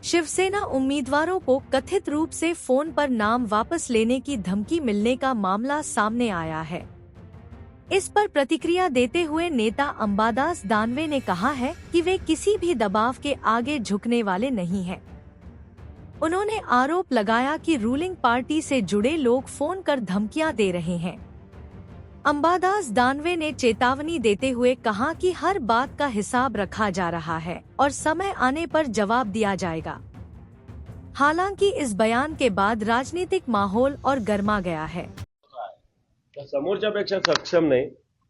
शिवसेना उम्मीदवारों को कथित रूप से फोन पर नाम वापस लेने की धमकी मिलने का मामला सामने आया है। इस पर प्रतिक्रिया देते हुए नेता अंबादास दानवे ने कहा है कि वे किसी भी दबाव के आगे झुकने वाले नहीं हैं। उन्होंने आरोप लगाया कि रूलिंग पार्टी से जुड़े लोग फोन कर धमकियां दे रहे हैं। अंबादास दानवे ने चेतावनी देते हुए कहा कि हर बात का हिसाब रखा जा रहा है और समय आने पर जवाब दिया जाएगा। हालांकि इस बयान के बाद राजनीतिक माहौल और गरमा गया है। समोरच्यापेक्षा सक्षम नाही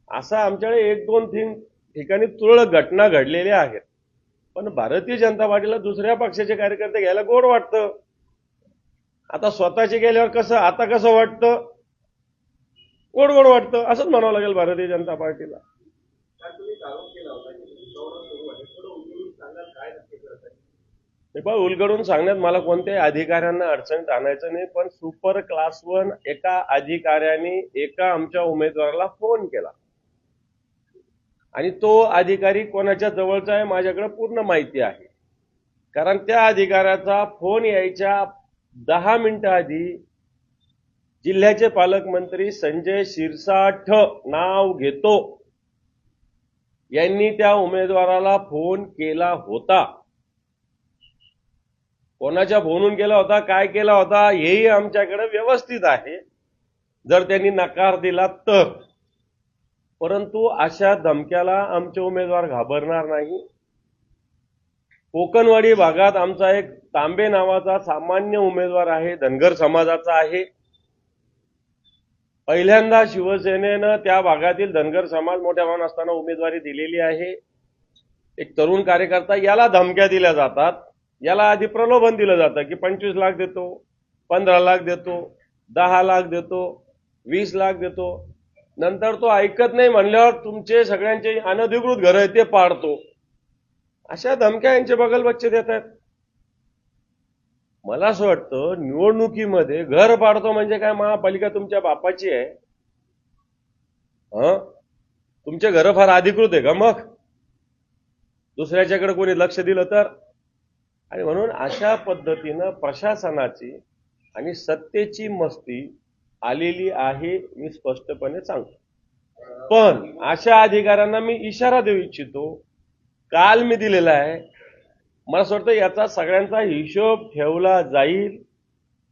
असा आमच्याकडे एक दोन तीन ठिकाणी तुरळक घटना घडलेल्या आहेत, पण भारतीय जनता पार्टीला दुसऱ्या पक्षाचे कार्यकर्ते घ्यायला गोड वाटतं। आता स्वतःचे गेल्यावर कसं, आता कसं वाटतं, गोड गोड वाटतं, असंच म्हणावं लागेल भारतीय जनता पार्टीला। उलगडून सांगण्यात मला कोणत्याही अधिकाऱ्यांना अडचणीत आणायचं नाही, पण सुपर क्लास 1 एका अधिकाऱ्याने एका आमच्या उमेदवाराला फोन केला आणि तो अधिकारी कोणाच्या जवळचा आहे माझ्याकडे पूर्ण माहिती आहे। कारण त्या अधिकाऱ्याचा फोन यायच्या 10 मिनिटं आधी जिल्ह्याचे पालकमंत्री संजय शिरसाठ नाव घेतो यांनी त्या उमेदवाराला फोन केला होता। कोणाच्या फोनून केला होता, काय केला होता हेही आमच्याकडे व्यवस्थित आहे, जर त्यांनी नकार दिला तर। परंतु अशा धमक्याला आमचे उमेदवार घाबरणार नाही। कोकणवाडी भागात आमचा एक तांबे नावाचा सामान्य उमेदवार आहे, धनगर समाजाचा आहे। पहिल्यांदा शिवसेनेनं त्या भागातील धनगर समाज मोठ्या प्रमाणात असताना उमेदवारी दिलेली आहे। एक तरुण कार्यकर्ता, याला धमक्या दिल्या जातात, याला आधी प्रलोभन दिलं जातं की 25 लाख देतो, 15 लाख देतो, 10 लाख देतो, 20 लाख देतो। नंतर तो ऐकत नाही म्हणल्यावर तुमचे सगळ्यांचे अनधिकृत घर आहे ते पाडतो। अशा धमक्या यांचे बगल बच्चे देत आहेत। मला असं वाटतं निवडणुकीमध्ये घर पाडतो म्हणजे काय, महापालिका तुमच्या बापाची आहे? तुमचे घर फार अधिकृत आहे का मग? दुसऱ्याच्याकडे कोणी लक्ष दिलं तर? आणि म्हणून अशा पद्धतीनं प्रशासनाची आणि सत्तेची मस्ती आलेली आहे, मी स्पष्टपणे सांगतो। पण अशा अधिकाऱ्यांना मी इशारा देऊ इच्छितो, काल मी दिलेला आहे। मला असं वाटतं याचा सगळ्यांचा हिशोब ठेवला जाईल।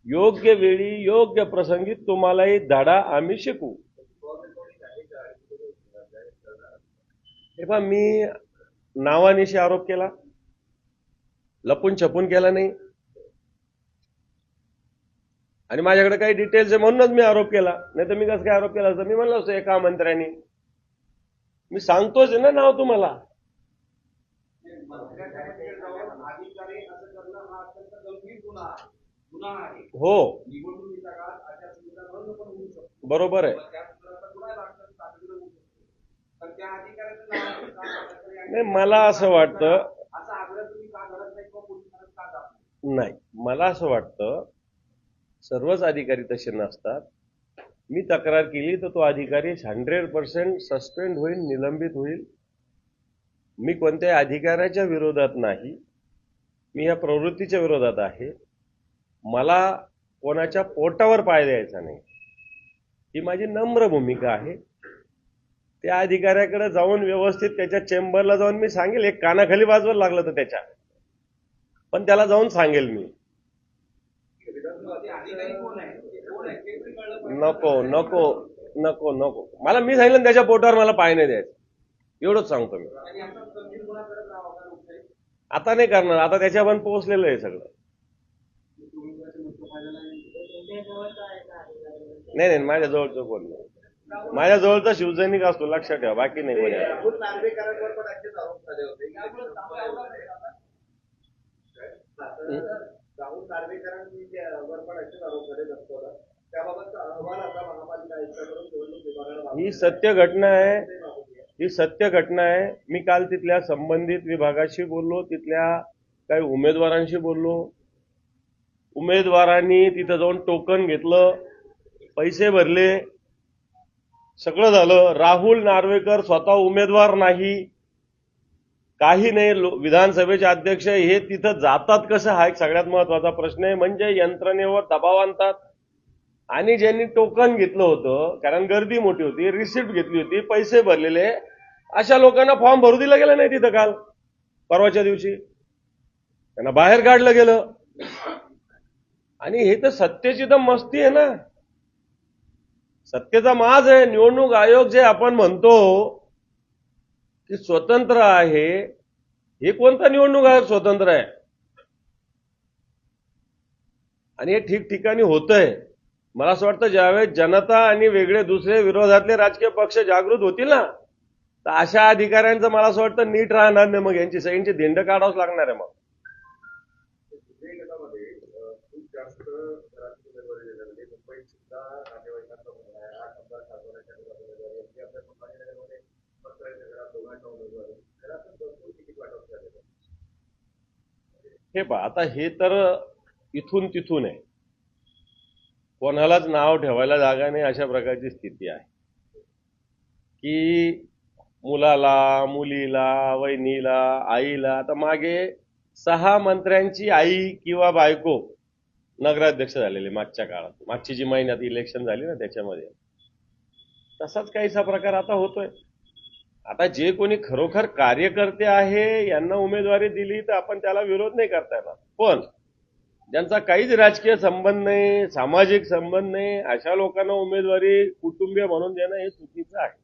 योग्य वेळी योग्य प्रसंगी तुम्हालाही धडा आम्ही शिकवू। हे पहा, मी नावानिशी आरोप केला, लपून छपून केला नाही, आणि माझ्याकडे काही डिटेल्स आहे म्हणूनच मी आरोप केला। नाही तर मी कसं काय आरोप केला असता? मी म्हणलं असतं एका मंत्र्यांनी, मी सांगतोच ना नाव तुम्हाला। हो, बरोबर आहे। नाही, मला असं वाटतं, नाही, मला असं वाटतं सर्वच अधिकारी तसे नसतात। मी तक्रार केली तर तो अधिकारी 100% सस्पेंड होईल, निलंबित होईल। मी कोणत्याही अधिकाऱ्याच्या विरोधात नाही, मी या प्रवृत्तीच्या विरोधात आहे। मला कोणाच्या पोटावर पाय द्यायचा नाही, ही माझी नम्र भूमिका आहे। त्या अधिकाऱ्याकडे जाऊन व्यवस्थित त्याच्या चेंबरला जाऊन मी सांगेल, एक कानाखाली वाजवायला लागलं तर त्याच्या, पण त्याला जाऊन सांगेल मी। नको नको नको नको, मला मी सांगितलं त्याच्या पोटावर मला पाय नाही द्यायचं, एवढंच सांगतो मी। आता नाही करणार, आता त्याच्यापर्यंत पोहोचलेलं आहे सगळं। नाही नाही, माझ्या जवळचं कोण नाही, माझ्या जवळचा शिवसैनिक असतो, लक्षात ठेवा, बाकी नाही कोणी। ही सत्य घटना आहे, ही सत्य घटना आहे। मी काल तिथल्या संबंधित विभागाशी बोललो, तिथल्या काही उमेदवारांशी बोललो। उमेदवारांनी तिथं जाऊन टोकन घेतलं, पैसे भरले, सगळं झालं। राहुल नार्वेकर स्वतः उमेदवार नाही, काही नाही, विधानसभेचे अध्यक्ष हे तिथं जातात कसं, हा एक सगळ्यात महत्वाचा प्रश्न आहे. म्हणजे यंत्रणेवर दबाव आणतात आणि ज्यांनी टोकन घेतलं होतं, कारण गर्दी मोठी होती, रिसिप्ट घेतली होती, पैसे भरलेले, अशा लोकांना फॉर्म भरू दिला गेला नाही तिथं काल परवाच्या दिवशी, त्यांना बाहेर काढलं गेलं. आणि हे तर सत्तेची तर मस्ती आहे ना, सत्तेचा माज आहे. निवडणूक आयोग जे आपण म्हणतो की स्वतंत्र आहे, हे कोणता निवडणूक आयोग स्वतंत्र आहे? आणि हे ठिकठिकाणी होतंय. मला असं वाटतं ज्यावेळेस जनता आणि वेगळे दुसरे विरोधातले राजकीय पक्ष जागृत होतील ना, तर अशा अधिकाऱ्यांचं मला असं वाटतं नीट राहणार नाही, मग यांची सगळ्यांची धिंड काढावंच लागणार आहे. मग हे पहा, आता हे तर इथून तिथून आहे, कोणालाच नाव ठेवायला जागा नाही, अशा प्रकारची स्थिती आहे की मुलाला, मुलीला, वहिनीला, आईला, आता मागे 6 मंत्र्यांची आई किंवा बायको नगराध्यक्ष झालेले मागच्या काळात, मागची जी महिन्यात इलेक्शन झाली ना त्याच्यामध्ये, तसाच काहीसा प्रकार आता होतोय. आता जे कोणी खरोखर कार्यकर्ते आहे यांना उमेदवारी दिली तर आपण त्याला विरोध नाही करता येणार, पण ज्यांचा काहीच राजकीय संबंध नाही, सामाजिक संबंध नाही, अशा लोकांना उमेदवारी कुटुंबीय म्हणून देणं हे चुकीचं आहे.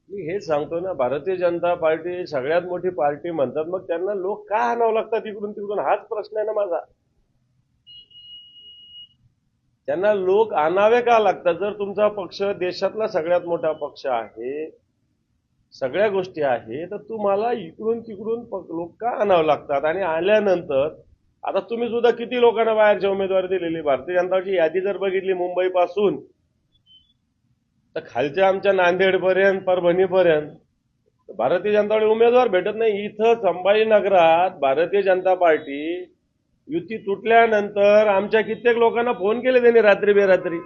मी हेच सांगतो ना, भारतीय जनता पार्टी सगळ्यात मोठी पार्टी म्हणतात, मग त्यांना लोक का आणावं लागतात इकडून तिकडून, हाच प्रश्न आहे ना माझा. त्यांना लोक आणावे का लागतात? जर तुमचा पक्ष देशातला सगळ्यात मोठा पक्ष आहे, सगळ्या गोष्टी आहे, तर तुम्हाला इकडून तिकडून लोक का आणावं लागतात? आणि आल्यानंतर आता तुम्ही सुद्धा किती लोकांना बाहेरची उमेदवारी दिलेली, भारतीय जनताची यादी जर बघितली मुंबईपासून तर खालच्या आमच्या नांदेडपर्यंत, परभणीपर्यंत भारतीय जनता पार्टी उमेदवार भेटत नाही. इथं संभाजीनगरात भारतीय जनता पार्टी युती तुटल्यानंतर आमच्या कित्येक लोकांना फोन केले त्यांनी रात्री बेरात्री,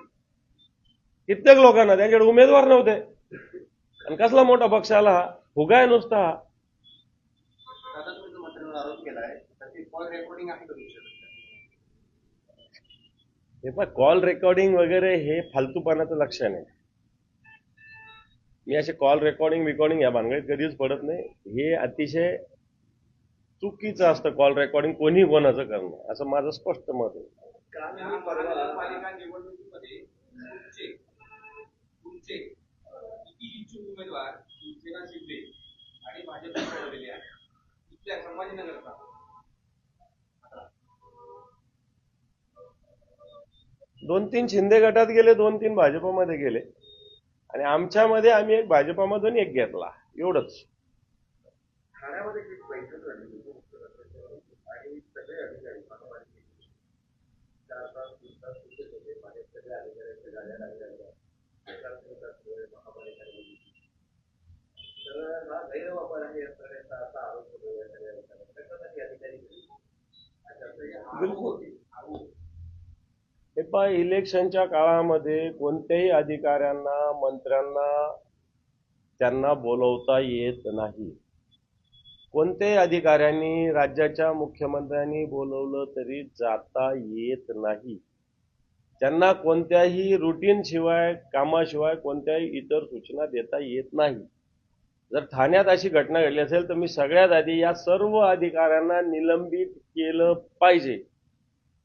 कित्येक लोकांना, त्यांच्याकडे उमेदवार नव्हते. आणि कसला मोठा पक्ष आला हा, फुगा आहे नुसता हा. हे पण कॉल रेकॉर्डिंग वगैरे हे फालतूपणाचं लक्षण आहे. मी असे कॉल रेकॉर्डिंग या भानगडीत कधीच पडत नाही. हे अतिशय चुकीचं असतं कॉल रेकॉर्डिंग कोणी कोणाचं करणं, असं माझं स्पष्ट मत आहे. उमेदवार शिंदे आणि भाजपच्या संभाजीनगरचा 2-3 शिंदे गटात गेले, 2-3 भाजपमध्ये गेले, आणि आमच्यामध्ये आम्ही एक भाजपमधून एक घेतला, एवढंच. ठाण्यामध्ये बैठक झाली आणि सगळे अधिकारी बिलकुल. हे पहा, इलेक्शनच्या काळामध्ये कोणत्याही अधिकाऱ्यांना, मंत्र्यांना त्यांना बोलवता येत नाही. कोणत्याही अधिकाऱ्यांनी, राज्याच्या मुख्यमंत्र्यांनी बोलवलं तरी जाता येत नाही. त्यांना कोणत्याही रुटीन शिवाय, कामाशिवाय कोणत्याही इतर सूचना देता येत नाही. जर ठाण्यात अशी घटना घडली असेल तर मी सगळ्यात आधी या सर्व अधिकाऱ्यांना निलंबित केलं पाहिजे.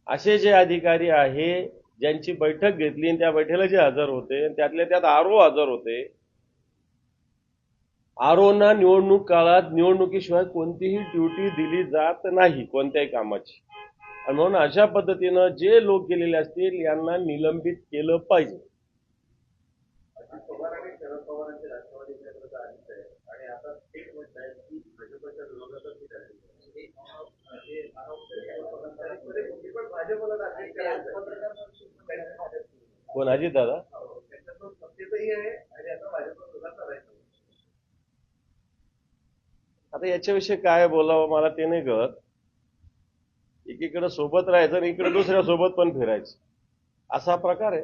असे जे अधिकारी आहे ज्यांची बैठक घेतली आणि त्या बैठकीला जे हजर होते, त्यातल्या त्यात आरओ हजर होते, आरओना निवडणूक काळात निवडणुकीशिवाय कोणतीही ड्युटी दिली जात नाही कोणत्याही कामाची. आणि म्हणून अशा पद्धतीनं जे लोक गेलेले असतील यांना निलंबित केलं पाहिजे. कोण? अजित दादा. आता याच्याविषयी काय बोलावं मला ते नाही कळत. एकीकडे सोबत राहायचं आणि इकडे दुसऱ्या सोबत पण फिरायचं, असा प्रकार आहे.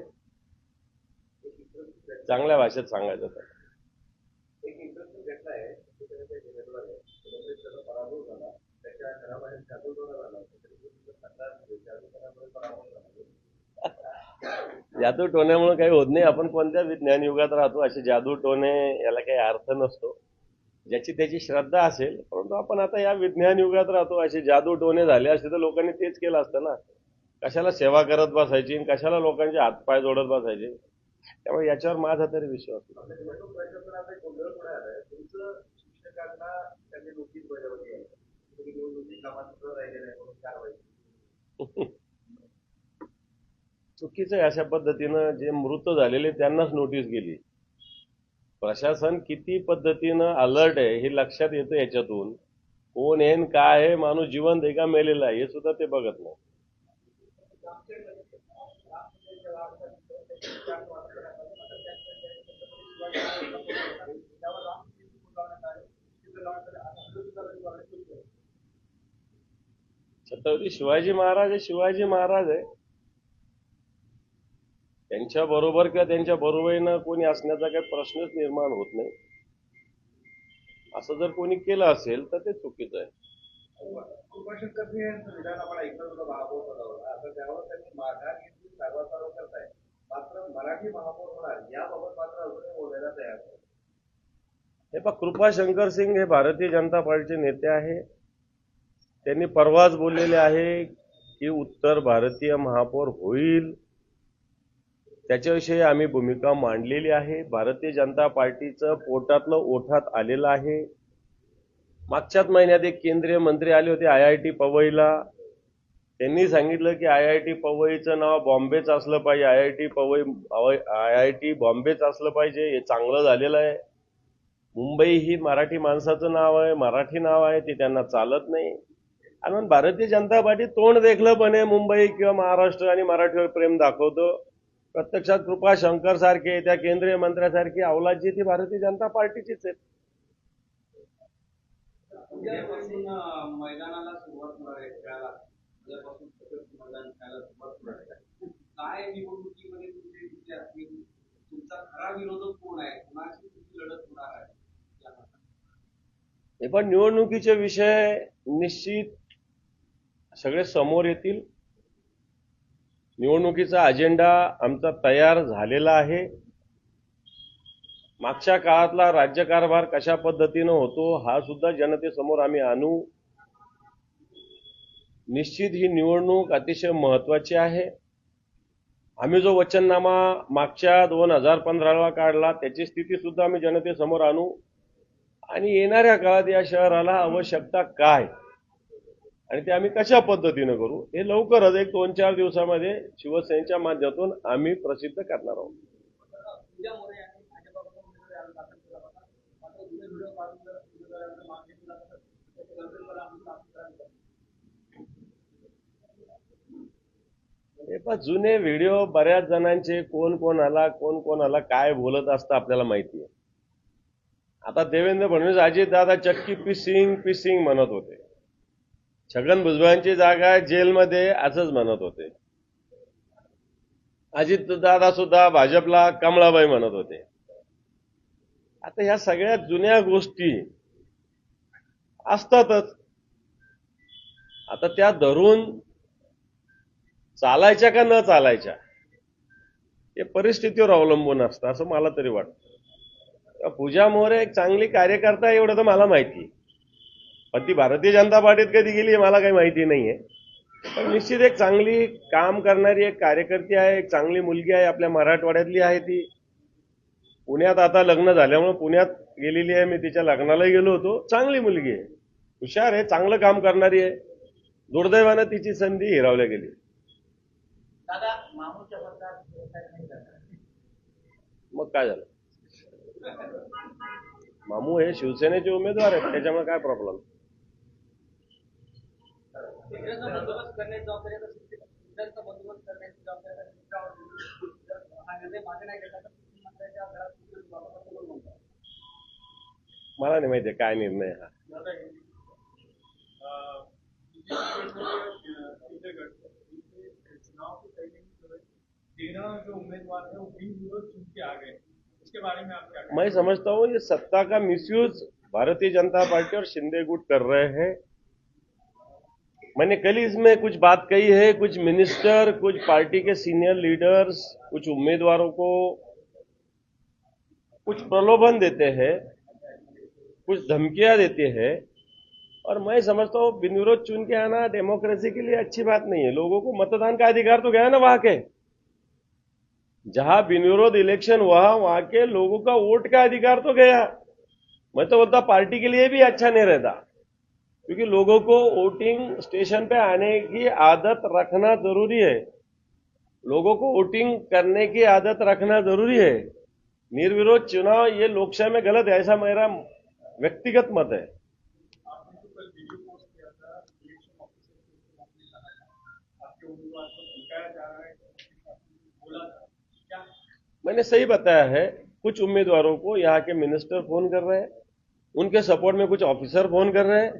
चांगल्या भाषेत सांगायचं तर एक इंटरेस्टिंग घटना आहे. पराभव झाला, त्याच्या घराबाहेर जादूटोणा झाला, जादू टोण्यामुळे काही होत नाही. आपण कोणत्या विज्ञान युगात राहतो, असे जादू टोणे याला काही अर्थ नसतो. ज्याची त्याची श्रद्धा असेल, परंतु आपण आता या विज्ञान युगात राहतो. असे जादू टोणे झाले असते तर लोकांनी तेच केलं असतं ना. कशाला सेवा करत बसायची, कशाला लोकांचे हातपाय जोडत बसायचे. त्यामुळे याच्यावर माझा तरी विश्वास चुकीचं आहे. अशा पद्धतीनं जे मृत झालेले त्यांनाच नोटीस गेली. प्रशासन किती पद्धतीनं अलर्ट आहे हे लक्षात येतं. याच्यातून कोण आहे काय आहे, माणूस जिवंत आहे का मेलेला आहे हे सुद्धा ते बघत नाही. छत्रपती शिवाजी महाराज हे शिवाजी महाराज आहे. त्यांच्या बरोबर किंवा त्यांच्या बरोबरीनं कोणी असण्याचा काही प्रश्नच निर्माण होत नाही. असं जर कोणी केलं असेल तर ते चुकीचं आहे. कृपाशंकरजी यांचं विधान आपण ऐकलं होतं महापौर पदावर. आता त्यावर त्यांनी माघार घेतली, सर्वांसर्व करताय. मात्र मराठी महापौर होणार याबाबत मात्र अजूनही बोलायला तयार नाही. हे पहा, कृपाशंकर सिंग हे भारतीय जनता पार्टीचे नेते आहे. त्यांनी परवाच बोललेले आहे की उत्तर भारतीय महापौर होईल. त्याच्याविषयी आम्ही भूमिका मांडलेली आहे. भारतीय जनता पार्टीचं पोटातलं ओठात आलेलं आहे. मागच्याच महिन्यात एक केंद्रीय मंत्री आले होते IIT पवईला. त्यांनी सांगितलं की IIT पवईचं नाव बॉम्बेच असलं पाहिजे. IIT बॉम्बेच असलं पाहिजे. हे चांगलं झालेलं आहे. मुंबई ही मराठी माणसाचं नाव आहे, मराठी नाव आहे, ते त्यांना चालत नाही. आणि भारतीय जनता पार्टी तोंड देखलंपणे मुंबई किंवा महाराष्ट्र आणि मराठीवर प्रेम दाखवतो. प्रत्यक्षात कृपाशंकर सारखे, त्या केंद्रीय मंत्र्यासारखी अवलाद जी ती भारतीय जनता पार्टीचीच आहेत. मैदानाला सुरुवात होणार आहे, उद्यापासून मैदान खेळायला सुरुवात होणार आहे. काय निवडणुकीमध्ये तुमचा खरा विरोधक कोण आहे, कोणाची लढत होणार आहे? हे पण निवडणुकीचे विषय निश्चित सगळे समोर येतील. निवडणुकीचा अजेंडा आमचा तयार झालेला आहे. मागच्या काळातला राज्यकारभार कशा पद्धतीनं होतो हा सुद्धा जनतेसमोर आम्ही आणू. निश्चित ही निवडणूक अतिशय महत्वाची आहे. आम्ही जो वचननामा मागच्या 2015ला काढला त्याची स्थिती सुद्धा आम्ही जनतेसमोर आणू. आणि येणाऱ्या काळात या शहराला आवश्यकता काय आणि ते आम्ही कशा पद्धतीनं करू हे लवकरच 1-2-4 दिवसामध्ये शिवसेनेच्या माध्यमातून आम्ही प्रसिद्ध करणार आहोत. हे पण जुने व्हिडिओ बऱ्याच जणांचे कोण कोणाला काय बोलत असतं आपल्याला माहिती आहे. आता देवेंद्र फडणवीस अजितदादा चक्की पिसिंग म्हणत होते. छगन भुजबळांची जागा जेलमध्ये असंच म्हणत होते. अजितदादा सुद्धा भाजपला कमळाबाई म्हणत होते. आता ह्या सगळ्या जुन्या गोष्टी असतातच. आता त्या धरून चालायच्या का न चालायच्या हे परिस्थितीवर अवलंबून असतं असं मला तरी वाटतं. पूजा मोरे एक चांगली कार्यकर्ता आहे एवढं तर मला माहिती. पण ती भारतीय जनता पार्टीत कधी गेली मला काही माहिती नाहीये. पण निश्चित एक चांगली काम करणारी एक कार्यकर्ती आहे, एक चांगली मुलगी आहे, आपल्या मराठवाड्यातली आहे. ती पुण्यात आता लग्न झाल्यामुळे पुण्यात गेलेली आहे. मी तिच्या लग्नालाही गेलो होतो. चांगली मुलगी आहे, हुशार आहे, चांगलं काम करणारी आहे. दुर्दैवानं तिची संधी हिरावल्या गेली. मग काय झालं? मामू हे शिवसेनेचे उमेदवार आहेत, त्याच्यामुळे काय प्रॉब्लेम? मला नाही माहिती काय निर्णय हा. चुनाव के पहले ही 13 जो उम्मीदवार थे वो बिनविरोध चुन के आ गए, इसके बारे में आप क्या कहेंगे? मैं समझता हूँ ये सत्ता का मिसयूज भारतीय जनता पार्टी और शिंदे गुट कर रहे हैं। मैंने कल इसमें कुछ बात कही है, कुछ मिनिस्टर, कुछ पार्टी के सीनियर लीडर्स, कुछ उम्मीदवारों को कुछ प्रलोभन देते हैं, कुछ धमकियां देते हैं, और मैं समझता हूँ बिनविरोध चुन के आना डेमोक्रेसी के लिए अच्छी बात नहीं है। लोगों को मतदान का अधिकार तो गया ना वहां के, जहां बिनविरोध इलेक्शन हुआ वहां के लोगों का वोट का अधिकार तो गया। मैं तो बोलता पार्टी के लिए भी अच्छा नहीं रहता, क्योंकि लोगों को वोटिंग स्टेशन पे आने की आदत रखना जरूरी है, लोगों को वोटिंग करने की आदत रखना जरूरी है। निर्विरोध चुनाव ये लोकशाही में गलत है, ऐसा मेरा व्यक्तिगत मत है। आपने जो कल वीडियो पोस्ट किया था इलेक्शन ऑफिसर को, आपने कहा था आपके उम्मीदवार को धमकाया जा रहा है, बोला था क्या? मैंने सही बताया है, कुछ उम्मीदवारों को यहाँ के मिनिस्टर फोन कर रहे हैं, उनके सपोर्ट में कुछ ऑफिसर फोन कर रहे हैं।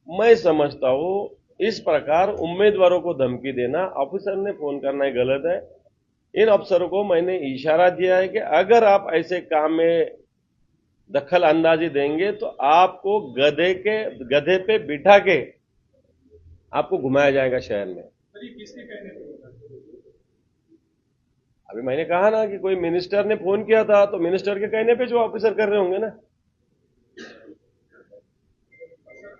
मैं समझता हूं इस प्रकार उम्मीदवारों को धमकी देना, ऑफिसर ने फोन करना ही गलत है। इन अफसरों को मैंने इशारा दिया है कि अगर आप ऐसे काम में दखल अंदाजी देंगे तो आपको गधे पे बिठा के आपको घुमाया जाएगा शहर में। सर, ये किसके कहने पे होता है? अभी मैंने कहा ना कि कोई मिनिस्टर ने फोन किया था, तो मिनिस्टर के कहने पे जो ऑफिसर कर रहे होंगे ना।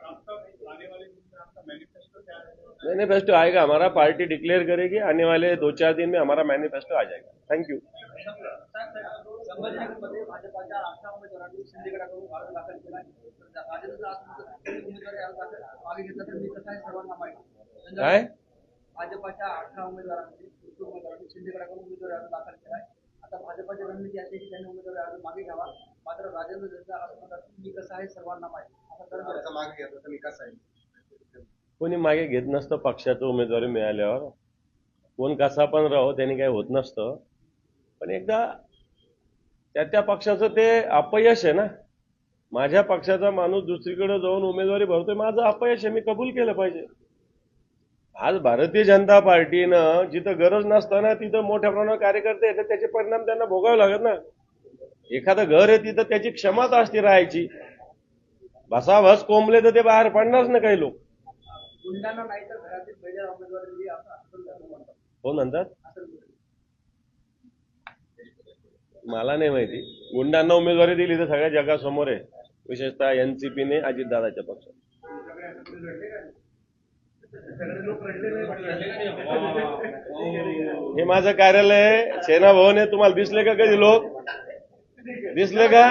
आपका आने वाले दिन में आपका मैनिफेस्टो क्या है? मैनिफेस्टो आएगा हमारा, पार्टी डिक्लेयर करेगी, आने वाले 2-4 दिन में हमारा मैनिफेस्टो आ जाएगा। Thank you. संभाजीनगरमध्ये भाजपाच्या 18 उमेदवारांनी शिंदेगडाकडून अर्ज दाखल केला आहे. राजेंद्र आजपर्यंत उमेदवारी अर्ज दाखल मागे घेतला तर मी कसं आहे सर्वांना माहिती. काय भाजपाच्या 18 उमेदवारांनी शिंदेगडाकडून उमेदवारी अर्ज दाखल केला आहे. आता भाजपाची रणनीती अशी की त्यांनी उमेदवारी अर्ज मागे घ्यावा, मात्र राजेंद्र यांचा अर्ज म्हणतात मी कसं आहे सर्वांना माहिती. आता अर्ज मागे घेतला तर मी कसं आहे. कोणी मागे घेत नसतं पक्षाचं उमेदवारी मिळाल्यावर, कोण कसा पण राहो त्यांनी काही होत नसतं, पण एकदा त्या पक्षाचं ते अपयश आहे ना, माझ्या पक्षाचा माणूस दुसरीकडे जाऊन उमेदवारी भरतोय, माझं अपयश आहे, मी कबूल केलं पाहिजे। आज भारतीय जनता पार्टीनं जिथं गरज नसताना तिथं मोठ्या प्रमाणावर कार्यकर्ते येतात, त्याचे परिणाम त्यांना भोगावे लागत ना। एखादं घर आहे तिथं त्याची क्षमता असते राहायची, बसाबस कोंबले तर ते बाहेर पडणारच ना काही लोक। गुंडांना नाही तर घरातील पहिल्या उमेदवारी दिली असं म्हणतात. हो म्हणतात, मला नाही माहिती। गुंडांना उमेदवारी दिली तर सगळ्या जगासमोर आहे, विशेषतः एनसीपीने अजितदादाच्या पक्षात। हे माझं कार्यालय आहे, सेना भवन आहे, तुम्हाला दिसले का कधी लोक? दिसले का?